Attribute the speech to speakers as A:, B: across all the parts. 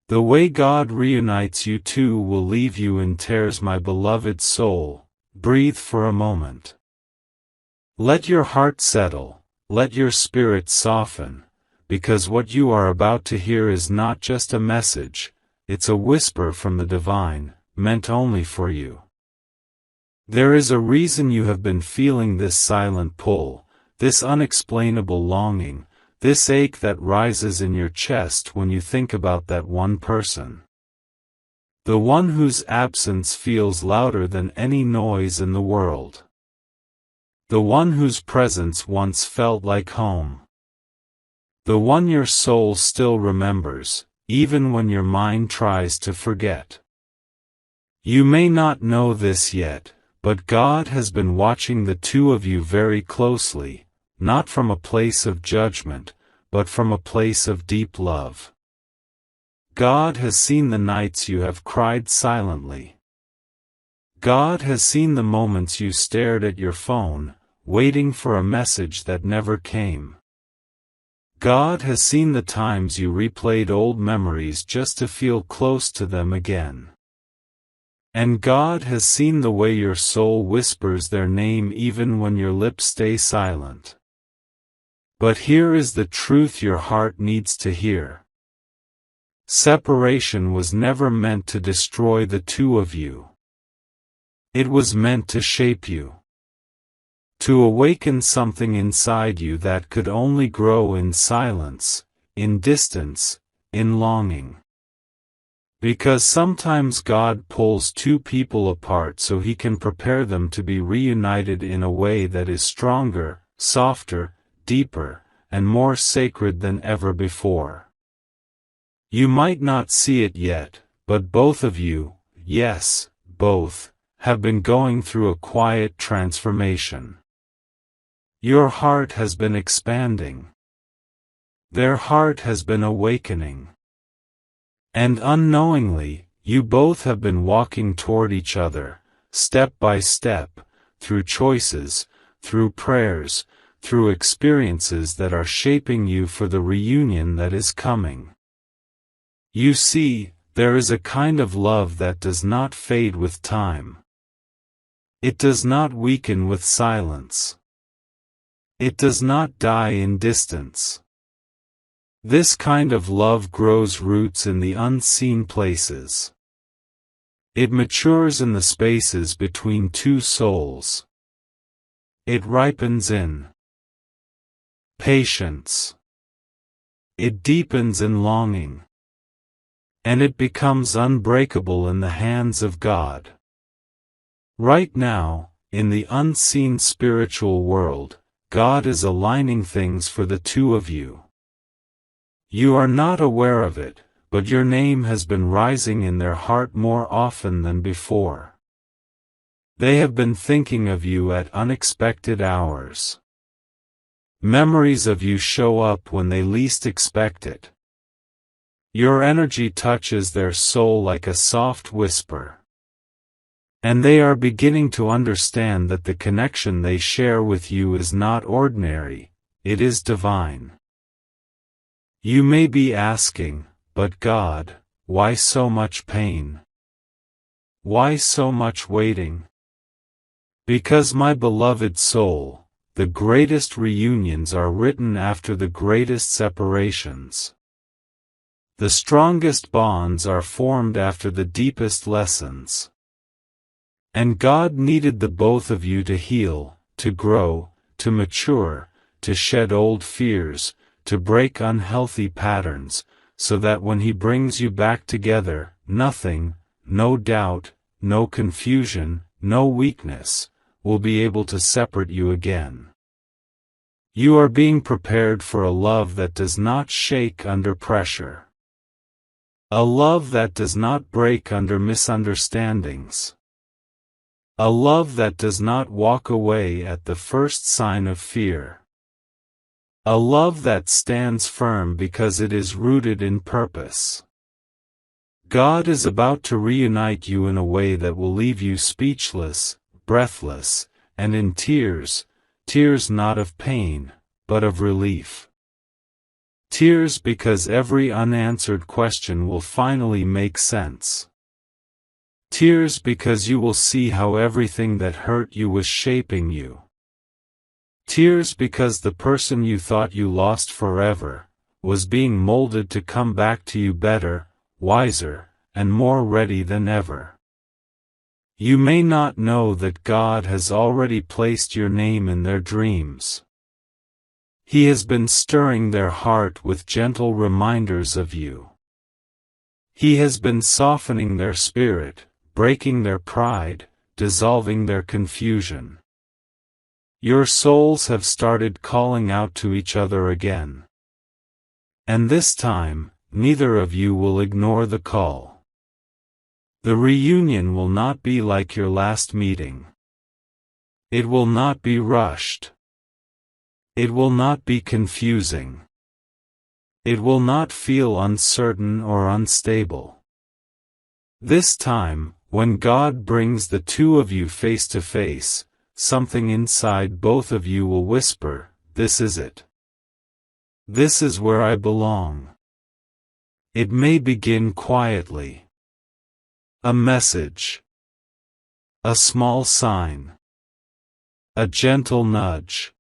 A: The way God reunites you two will leave you in tears, my beloved soul. Breathe for a moment. Let your heart settle, let your spirit soften, because what you are about to hear is not just a message, it's a whisper from the divine, meant only for you. There is a reason you have been feeling this silent pull, this unexplainable longing, this ache that rises in your chest when you think about that one person. The one whose absence feels louder than any noise in the world. The one whose presence once felt like home. The one your soul still remembers, even when your mind tries to forget. You may not know this yet, but God has been watching the two of you very closely, not from a place of judgment, but from a place of deep love. God has seen the nights you have cried silently. God has seen the moments you stared at your phone, waiting for a message that never came. God has seen the times you replayed old memories just to feel close to them again. And God has seen the way your soul whispers their name even when your lips stay silent. But here is the truth your heart needs to hear. Separation was never meant to destroy the two of you. It was meant to shape you. To awaken something inside you that could only grow in silence, in distance, in longing. Because sometimes God pulls two people apart so He can prepare them to be reunited in a way that is stronger, softer, deeper, and more sacred than ever before. You might not see it yet, but both of you, yes, both, have been going through a quiet transformation. Your heart has been expanding. Their heart has been awakening. And unknowingly, you both have been walking toward each other, step by step, through choices, through prayers, through experiences that are shaping you for the reunion that is coming. You see, there is a kind of love that does not fade with time. It does not weaken with silence. It does not die in distance. This kind of love grows roots in the unseen places. It matures in the spaces between two souls. It ripens in patience. It deepens in longing. And it becomes unbreakable in the hands of God. Right now, in the unseen spiritual world, God is aligning things for the two of you. You are not aware of it, but your name has been rising in their heart more often than before. They have been thinking of you at unexpected hours. Memories of you show up when they least expect it. Your energy touches their soul like a soft whisper. And they are beginning to understand that the connection they share with you is not ordinary, it is divine. You may be asking, but God, why so much pain? Why so much waiting? Because my beloved soul, the greatest reunions are written after the greatest separations. The strongest bonds are formed after the deepest lessons. And God needed the both of you to heal, to grow, to mature, to shed old fears, to break unhealthy patterns, so that when He brings you back together, nothing, no doubt, no confusion, no weakness, will be able to separate you again. You are being prepared for a love that does not shake under pressure. A love that does not break under misunderstandings. A love that does not walk away at the first sign of fear. A love that stands firm because it is rooted in purpose. God is about to reunite you in a way that will leave you speechless, breathless, and in tears, tears not of pain, but of relief. Tears because every unanswered question will finally make sense. Tears because you will see how everything that hurt you was shaping you. Tears because the person you thought you lost forever was being molded to come back to you better, wiser, and more ready than ever. You may not know that God has already placed your name in their dreams. He has been stirring their heart with gentle reminders of you. He has been softening their spirit, breaking their pride, dissolving their confusion. Your souls have started calling out to each other again. And this time, neither of you will ignore the call. The reunion will not be like your last meeting. It will not be rushed. It will not be confusing. It will not feel uncertain or unstable. This time, when God brings the two of you face to face, something inside both of you will whisper, "This is it. This is where I belong." It may begin quietly. A message. A small sign. A gentle nudge.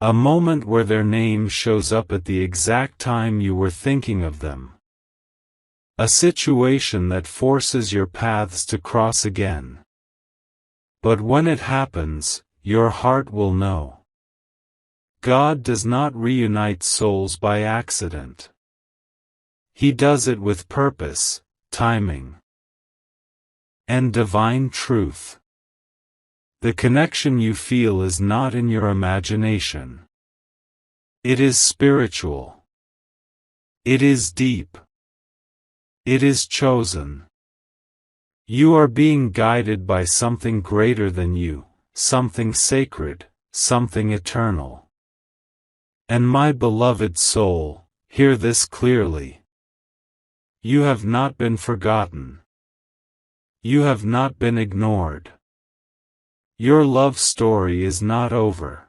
A: A moment where their name shows up at the exact time you were thinking of them. A situation that forces your paths to cross again. But when it happens, your heart will know. God does not reunite souls by accident. He does it with purpose, timing, and divine truth. The connection you feel is not in your imagination. It is spiritual. It is deep. It is chosen. You are being guided by something greater than you, something sacred, something eternal. And my beloved soul, hear this clearly. You have not been forgotten. You have not been ignored. Your love story is not over.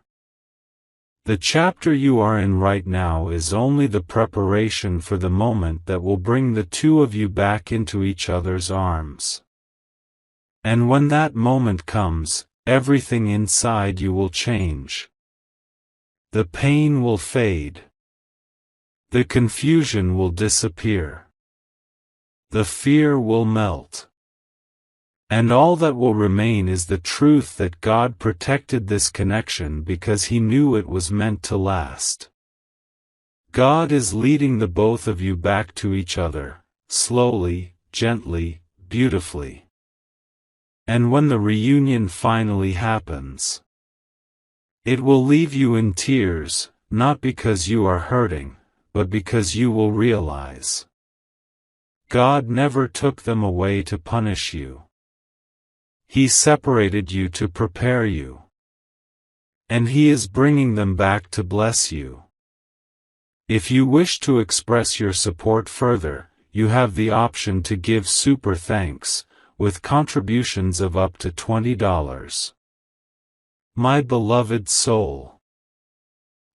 A: The chapter you are in right now is only the preparation for the moment that will bring the two of you back into each other's arms. And when that moment comes, everything inside you will change. The pain will fade. The confusion will disappear. The fear will melt. And all that will remain is the truth that God protected this connection because He knew it was meant to last. God is leading the both of you back to each other, slowly, gently, beautifully. And when the reunion finally happens, it will leave you in tears, not because you are hurting, but because you will realize God never took them away to punish you. He separated you to prepare you. And He is bringing them back to bless you. If you wish to express your support further, you have the option to give super thanks, with contributions of up to $20. My beloved soul,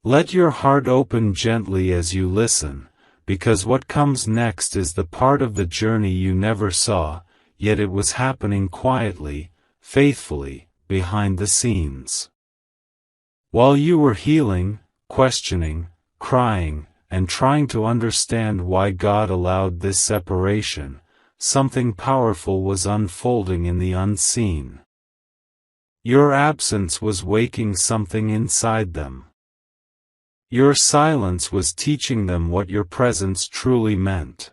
A: let your heart open gently as you listen, because what comes next is the part of the journey you never saw, yet it was happening quietly, faithfully, behind the scenes. While you were healing, questioning, crying, and trying to understand why God allowed this separation, something powerful was unfolding in the unseen. Your absence was waking something inside them. Your silence was teaching them what your presence truly meant.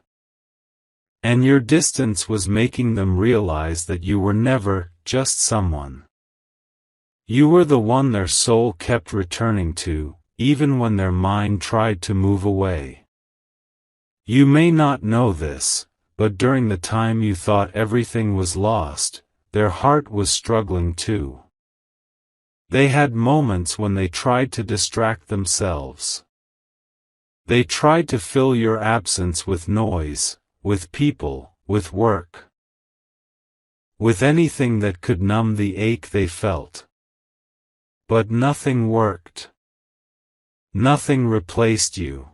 A: And your distance was making them realize that you were never just someone. You were the one their soul kept returning to, even when their mind tried to move away. You may not know this, but during the time you thought everything was lost, their heart was struggling too. They had moments when they tried to distract themselves. They tried to fill your absence with noise, with people, with work. With anything that could numb the ache they felt. But nothing worked. Nothing replaced you.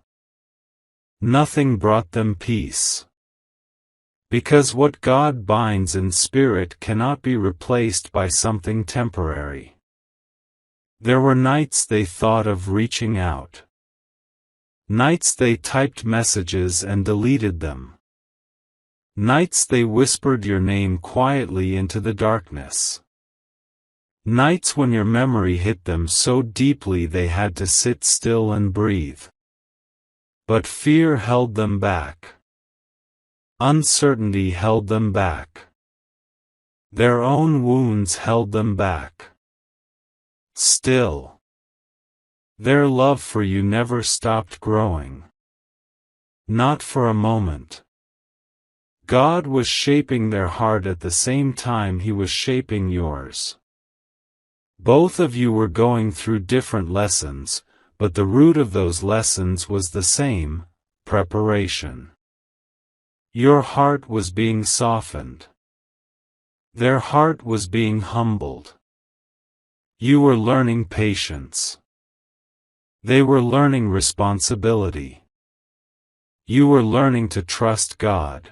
A: Nothing brought them peace. Because what God binds in spirit cannot be replaced by something temporary. There were nights they thought of reaching out. Nights they typed messages and deleted them. Nights they whispered your name quietly into the darkness. Nights when your memory hit them so deeply they had to sit still and breathe. But fear held them back. Uncertainty held them back. Their own wounds held them back. Still, their love for you never stopped growing. Not for a moment. God was shaping their heart at the same time He was shaping yours. Both of you were going through different lessons, but the root of those lessons was the same: preparation. Your heart was being softened. Their heart was being humbled. You were learning patience. They were learning responsibility. You were learning to trust God.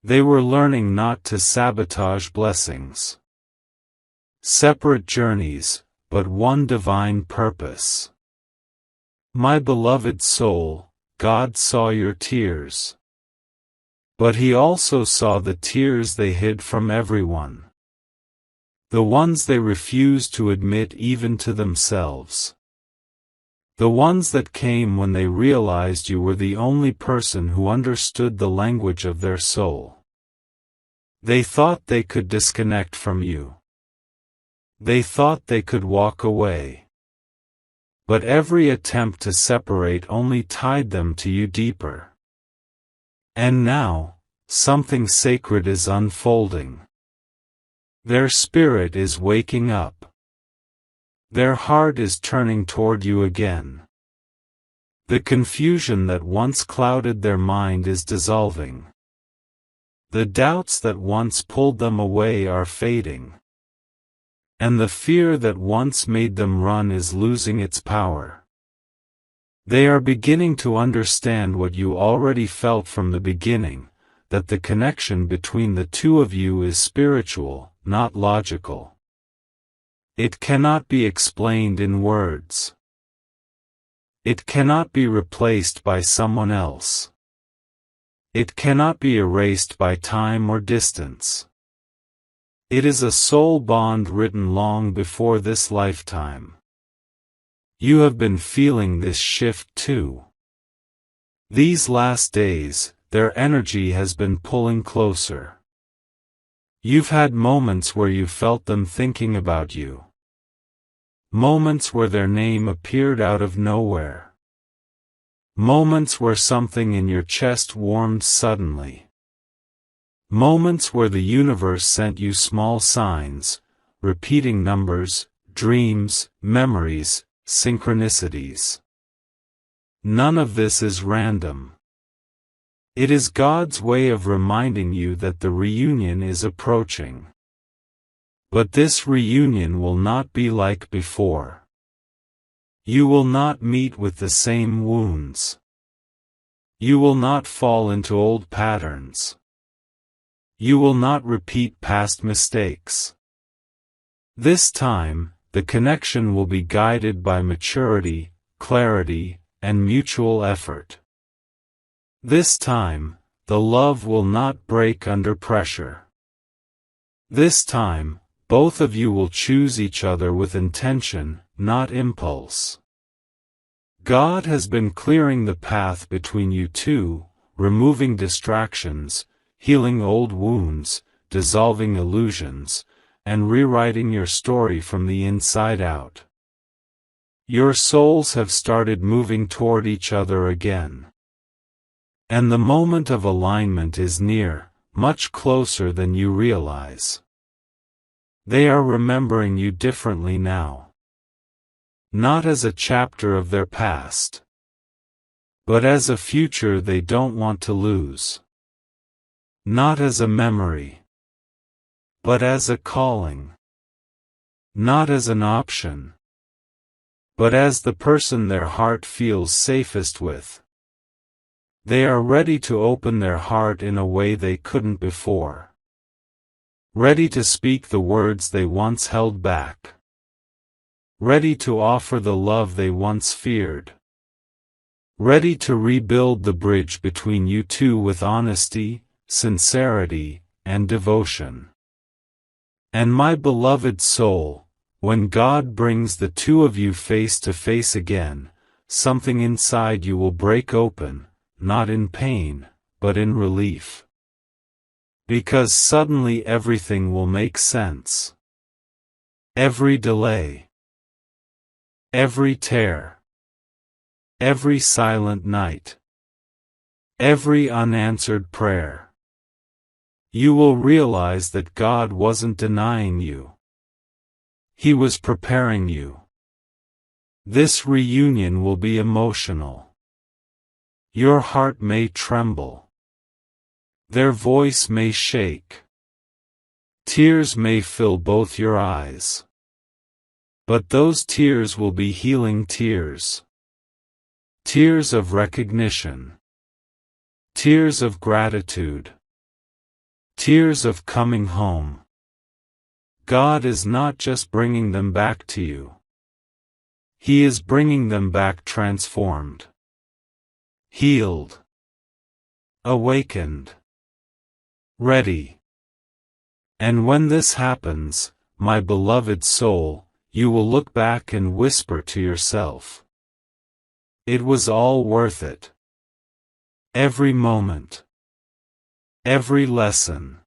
A: They were learning not to sabotage blessings. Separate journeys, but one divine purpose. My beloved soul, God saw your tears. But He also saw the tears they hid from everyone. The ones they refused to admit even to themselves. The ones that came when they realized you were the only person who understood the language of their soul. They thought they could disconnect from you. They thought they could walk away. But every attempt to separate only tied them to you deeper. And now, something sacred is unfolding. Their spirit is waking up. Their heart is turning toward you again. The confusion that once clouded their mind is dissolving. The doubts that once pulled them away are fading. And the fear that once made them run is losing its power. They are beginning to understand what you already felt from the beginning, that the connection between the two of you is spiritual, not logical. It cannot be explained in words. It cannot be replaced by someone else. It cannot be erased by time or distance. It is a soul bond written long before this lifetime. You have been feeling this shift too. These last days, their energy has been pulling closer. You've had moments where you felt them thinking about you. Moments where their name appeared out of nowhere. Moments where something in your chest warmed suddenly. Moments where the universe sent you small signs, repeating numbers, dreams, memories, synchronicities. None of this is random. It is God's way of reminding you that the reunion is approaching. But this reunion will not be like before. You will not meet with the same wounds. You will not fall into old patterns. You will not repeat past mistakes. This time, the connection will be guided by maturity, clarity, and mutual effort. This time, the love will not break under pressure. This time, both of you will choose each other with intention, not impulse. God has been clearing the path between you two, removing distractions, healing old wounds, dissolving illusions, and rewriting your story from the inside out. Your souls have started moving toward each other again. And the moment of alignment is near, much closer than you realize. They are remembering you differently now. Not as a chapter of their past, but as a future they don't want to lose. Not as a memory, but as a calling. Not as an option, but as the person their heart feels safest with. They are ready to open their heart in a way they couldn't before. Ready to speak the words they once held back. Ready to offer the love they once feared. Ready to rebuild the bridge between you two with honesty, sincerity, and devotion. And my beloved soul, when God brings the two of you face to face again, something inside you will break open, not in pain, but in relief. Because suddenly everything will make sense. Every delay. Every tear. Every silent night. Every unanswered prayer. You will realize that God wasn't denying you. He was preparing you. This reunion will be emotional. Your heart may tremble. Their voice may shake. Tears may fill both your eyes. But those tears will be healing tears. Tears of recognition. Tears of gratitude. Tears of coming home. God is not just bringing them back to you. He is bringing them back transformed. Healed. Awakened. Ready. And when this happens, my beloved soul, you will look back and whisper to yourself, it was all worth it. Every moment. Every lesson.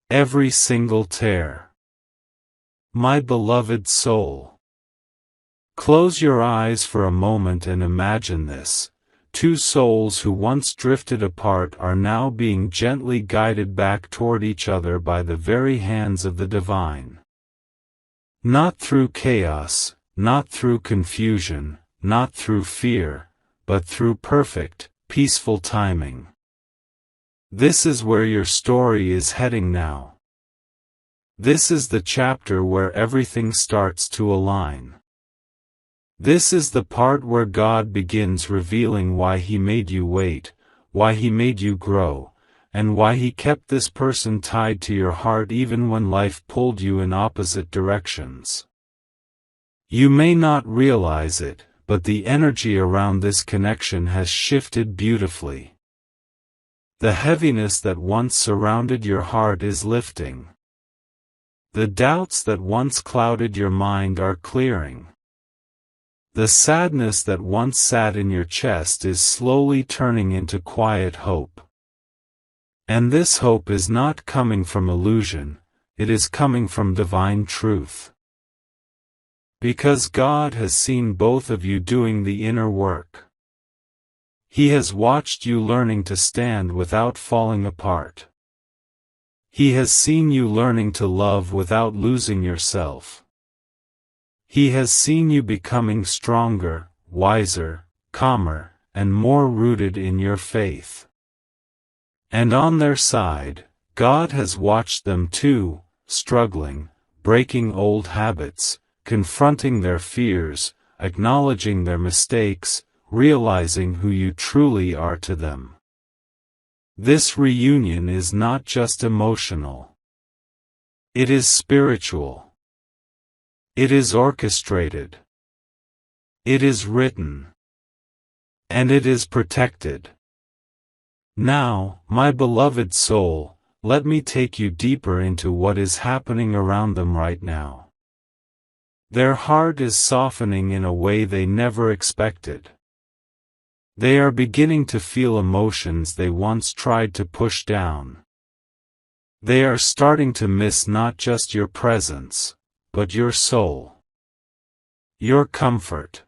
A: Every single tear. My beloved soul. Close your eyes for a moment and imagine this. Two souls who once drifted apart are now being gently guided back toward each other by the very hands of the divine. Not through chaos, not through confusion, not through fear, but through perfect, peaceful timing. This is where your story is heading now. This is the chapter where everything starts to align. This is the part where God begins revealing why He made you wait, why He made you grow, and why He kept this person tied to your heart even when life pulled you in opposite directions. You may not realize it, but the energy around this connection has shifted beautifully. The heaviness that once surrounded your heart is lifting. The doubts that once clouded your mind are clearing. The sadness that once sat in your chest is slowly turning into quiet hope. And this hope is not coming from illusion, it is coming from divine truth. Because God has seen both of you doing the inner work. He has watched you learning to stand without falling apart. He has seen you learning to love without losing yourself. He has seen you becoming stronger, wiser, calmer, and more rooted in your faith. And on their side, God has watched them too, struggling, breaking old habits, confronting their fears, acknowledging their mistakes, realizing who you truly are to them. This reunion is not just emotional. It is spiritual. It is orchestrated. It is written. And it is protected. Now, my beloved soul, let me take you deeper into what is happening around them right now. Their heart is softening in a way they never expected. They are beginning to feel emotions they once tried to push down. They are starting to miss not just your presence, but your soul. Your comfort.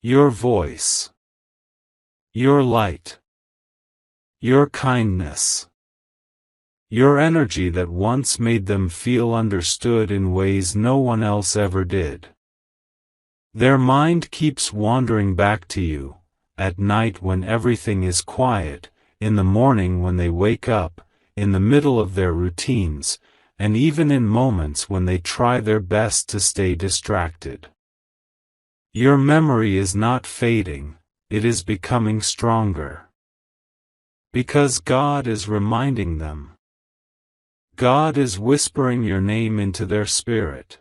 A: Your voice. Your light. Your kindness. Your energy that once made them feel understood in ways no one else ever did. Their mind keeps wandering back to you, at night when everything is quiet, in the morning when they wake up, in the middle of their routines, and even in moments when they try their best to stay distracted. Your memory is not fading, it is becoming stronger. Because God is reminding them. God is whispering your name into their spirit.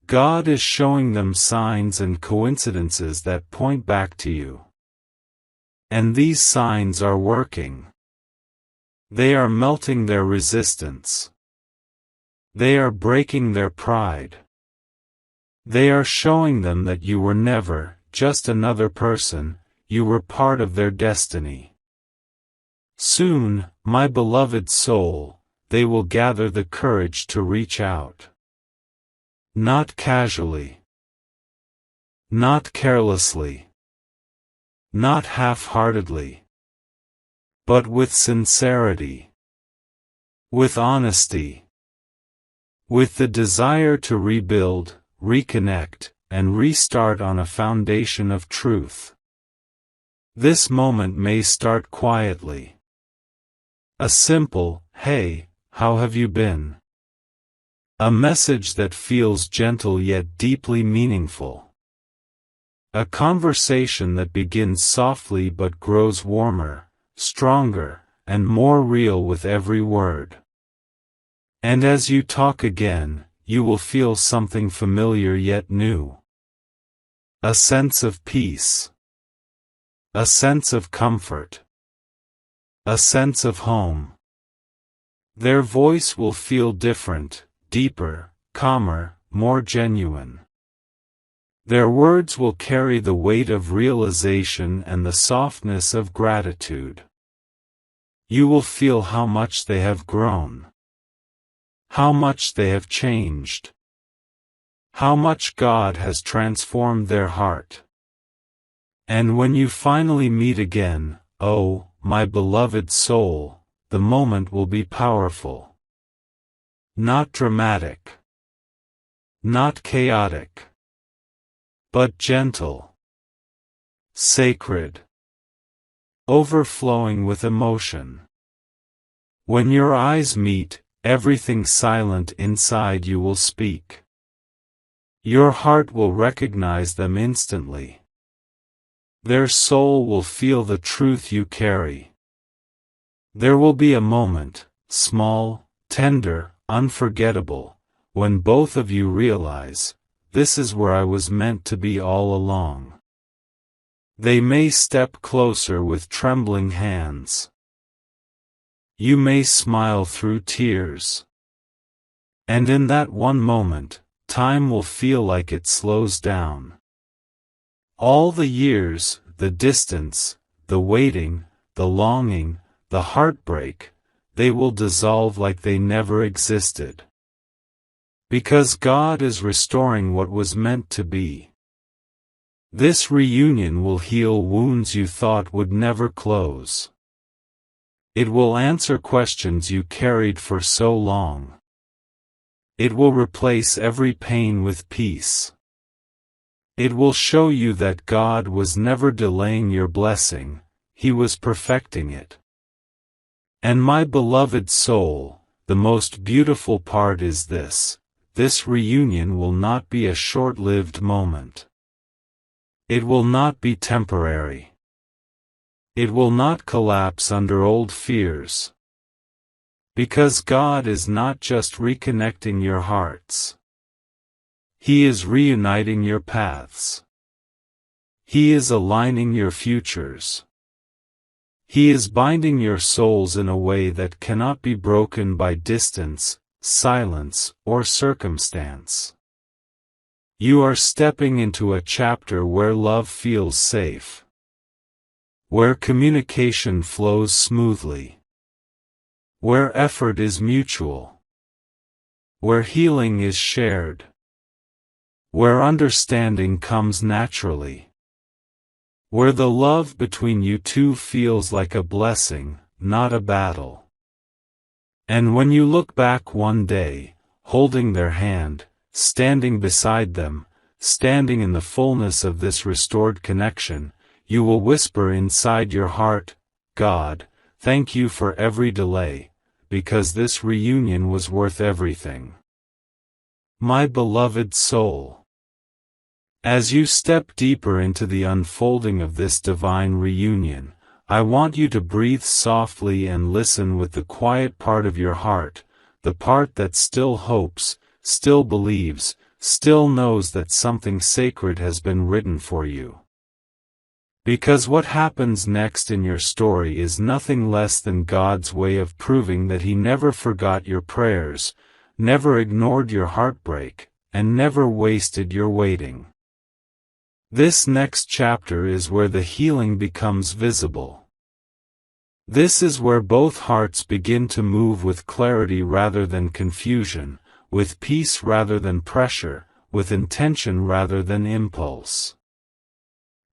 A: God is showing them signs and coincidences that point back to you. And these signs are working. They are melting their resistance. They are breaking their pride. They are showing them that you were never just another person, you were part of their destiny. Soon, my beloved soul, they will gather the courage to reach out. Not casually. Not carelessly. Not half-heartedly. But with sincerity. With honesty. With the desire to rebuild, reconnect, and restart on a foundation of truth. This moment may start quietly. A simple, "Hey, how have you been?" A message that feels gentle yet deeply meaningful. A conversation that begins softly but grows warmer, stronger, and more real with every word. And as you talk again, you will feel something familiar yet new. A sense of peace. A sense of comfort. A sense of home. Their voice will feel different, deeper, calmer, more genuine. Their words will carry the weight of realization and the softness of gratitude. You will feel how much they have grown. How much they have changed. How much God has transformed their heart. And when you finally meet again, oh, my beloved soul, the moment will be powerful. Not dramatic. Not chaotic. But gentle. Sacred. Overflowing with emotion. When your eyes meet, everything silent inside you will speak. Your heart will recognize them instantly. Their soul will feel the truth you carry. There will be a moment, small, tender, unforgettable, when both of you realize, this is where I was meant to be all along. They may step closer with trembling hands. You may smile through tears. And in that one moment, time will feel like it slows down. All the years, the distance, the waiting, the longing, the heartbreak, they will dissolve like they never existed. Because God is restoring what was meant to be. This reunion will heal wounds you thought would never close. It will answer questions you carried for so long. It will replace every pain with peace. It will show you that God was never delaying your blessing, He was perfecting it. And my beloved soul, the most beautiful part is this reunion will not be a short-lived moment. It will not be temporary. It will not collapse under old fears. Because God is not just reconnecting your hearts. He is reuniting your paths. He is aligning your futures. He is binding your souls in a way that cannot be broken by distance, silence, or circumstance. You are stepping into a chapter where love feels safe. Where communication flows smoothly. Where effort is mutual. Where healing is shared. Where understanding comes naturally. Where the love between you two feels like a blessing, not a battle. And when you look back one day, holding their hand, standing beside them, standing in the fullness of this restored connection, you will whisper inside your heart, God, thank you for every delay, because this reunion was worth everything. My beloved soul. As you step deeper into the unfolding of this divine reunion, I want you to breathe softly and listen with the quiet part of your heart, the part that still hopes, still believes, still knows that something sacred has been written for you. Because what happens next in your story is nothing less than God's way of proving that He never forgot your prayers, never ignored your heartbreak, and never wasted your waiting. This next chapter is where the healing becomes visible. This is where both hearts begin to move with clarity rather than confusion, with peace rather than pressure, with intention rather than impulse.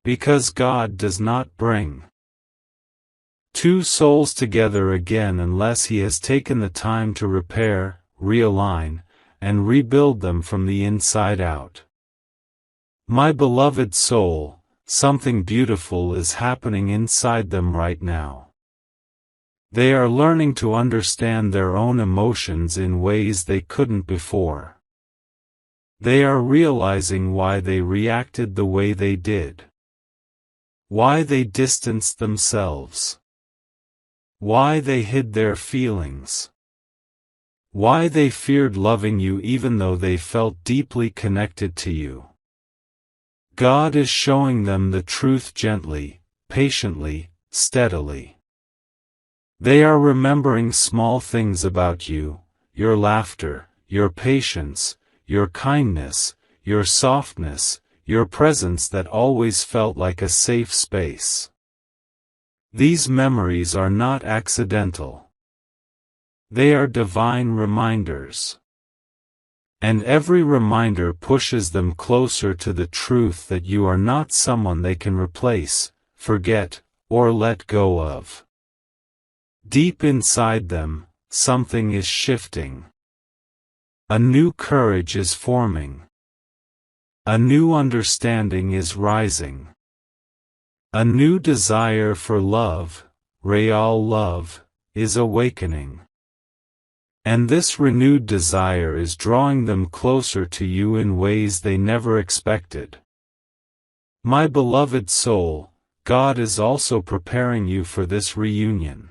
A: Because God does not bring two souls together again unless He has taken the time to repair, realign, and rebuild them from the inside out. My beloved soul, something beautiful is happening inside them right now. They are learning to understand their own emotions in ways they couldn't before. They are realizing why they reacted the way they did. Why they distanced themselves. Why they hid their feelings. Why they feared loving you even though they felt deeply connected to you. God is showing them the truth gently, patiently, steadily. They are remembering small things about you, your laughter, your patience, your kindness, your softness, your presence that always felt like a safe space. These memories are not accidental. They are divine reminders. And every reminder pushes them closer to the truth that you are not someone they can replace, forget, or let go of. Deep inside them, something is shifting. A new courage is forming. A new understanding is rising. A new desire for love, real love, is awakening. And this renewed desire is drawing them closer to you in ways they never expected. My beloved soul, God is also preparing you for this reunion.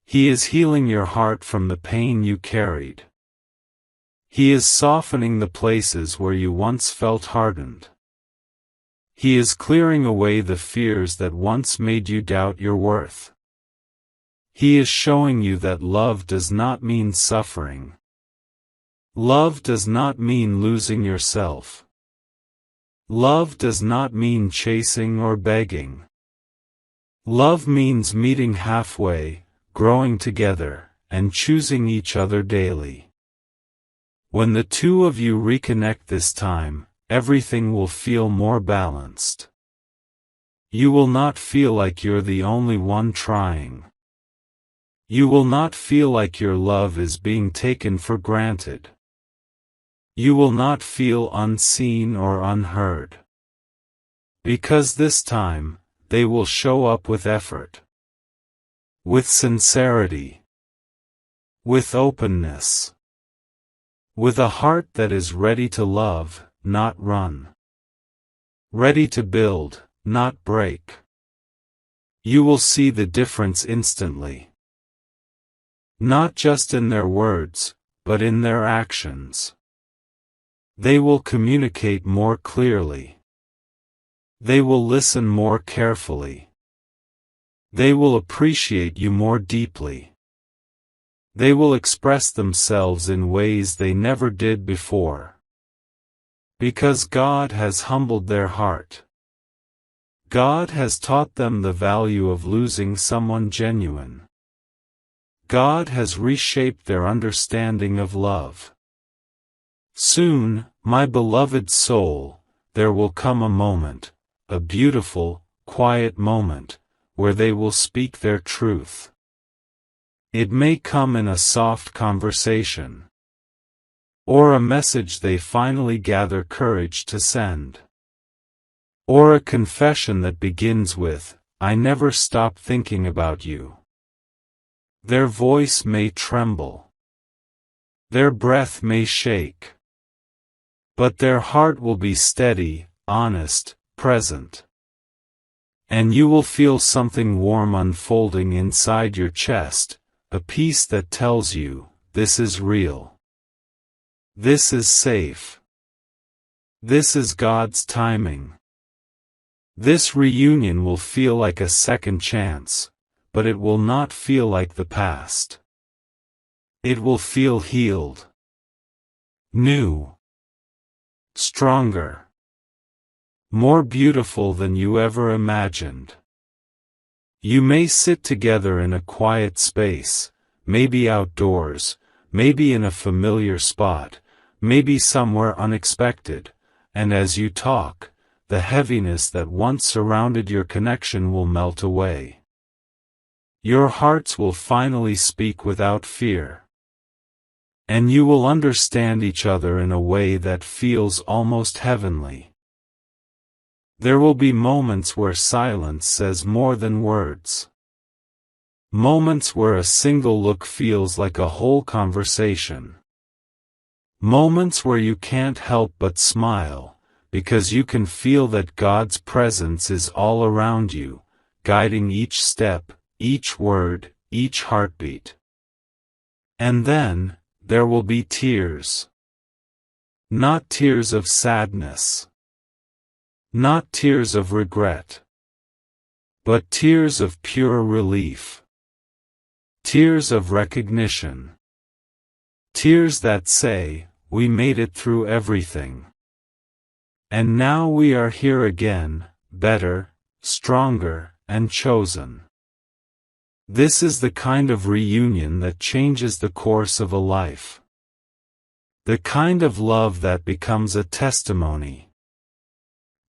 A: He is healing your heart from the pain you carried. He is softening the places where you once felt hardened. He is clearing away the fears that once made you doubt your worth. He is showing you that love does not mean suffering. Love does not mean losing yourself. Love does not mean chasing or begging. Love means meeting halfway, growing together, and choosing each other daily. When the two of you reconnect this time, everything will feel more balanced. You will not feel like you're the only one trying. You will not feel like your love is being taken for granted. You will not feel unseen or unheard. Because this time, they will show up with effort. With sincerity. With openness. With a heart that is ready to love, not run. Ready to build, not break. You will see the difference instantly. Not just in their words, but in their actions. They will communicate more clearly. They will listen more carefully. They will appreciate you more deeply. They will express themselves in ways they never did before. Because God has humbled their heart. God has taught them the value of losing someone genuine. God has reshaped their understanding of love. Soon, my beloved soul, there will come a moment, a beautiful, quiet moment, where they will speak their truth. It may come in a soft conversation. Or a message they finally gather courage to send. Or a confession that begins with, "I never stopped thinking about you." Their voice may tremble. Their breath may shake. But their heart will be steady, honest, present. And you will feel something warm unfolding inside your chest, a peace that tells you, this is real. This is safe. This is God's timing. This reunion will feel like a second chance, but it will not feel like the past. It will feel healed. New. Stronger. More beautiful than you ever imagined. You may sit together in a quiet space, maybe outdoors, maybe in a familiar spot, maybe somewhere unexpected, and as you talk, the heaviness that once surrounded your connection will melt away. Your hearts will finally speak without fear. And you will understand each other in a way that feels almost heavenly. There will be moments where silence says more than words. Moments where a single look feels like a whole conversation. Moments where you can't help but smile, because you can feel that God's presence is all around you, guiding each step, each word, each heartbeat. And then, there will be tears. Not tears of sadness. Not tears of regret. But tears of pure relief. Tears of recognition. Tears that say, we made it through everything. And now we are here again, better, stronger, and chosen. This is the kind of reunion that changes the course of a life. The kind of love that becomes a testimony.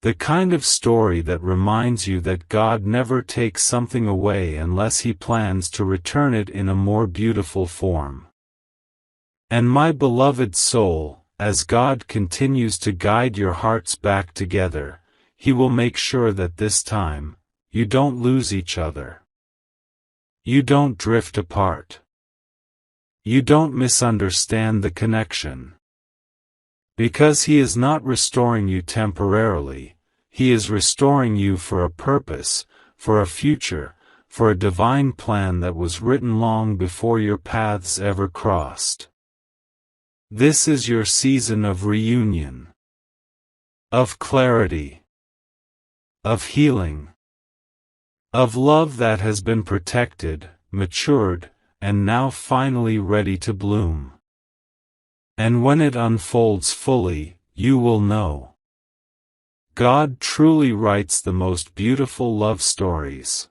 A: The kind of story that reminds you that God never takes something away unless He plans to return it in a more beautiful form. And my beloved soul, as God continues to guide your hearts back together, He will make sure that this time, you don't lose each other. You don't drift apart. You don't misunderstand the connection. Because He is not restoring you temporarily, He is restoring you for a purpose, for a future, for a divine plan that was written long before your paths ever crossed. This is your season of reunion. Of clarity. Of healing. Of love that has been protected, matured, and now finally ready to bloom. And when it unfolds fully, you will know. God truly writes the most beautiful love stories.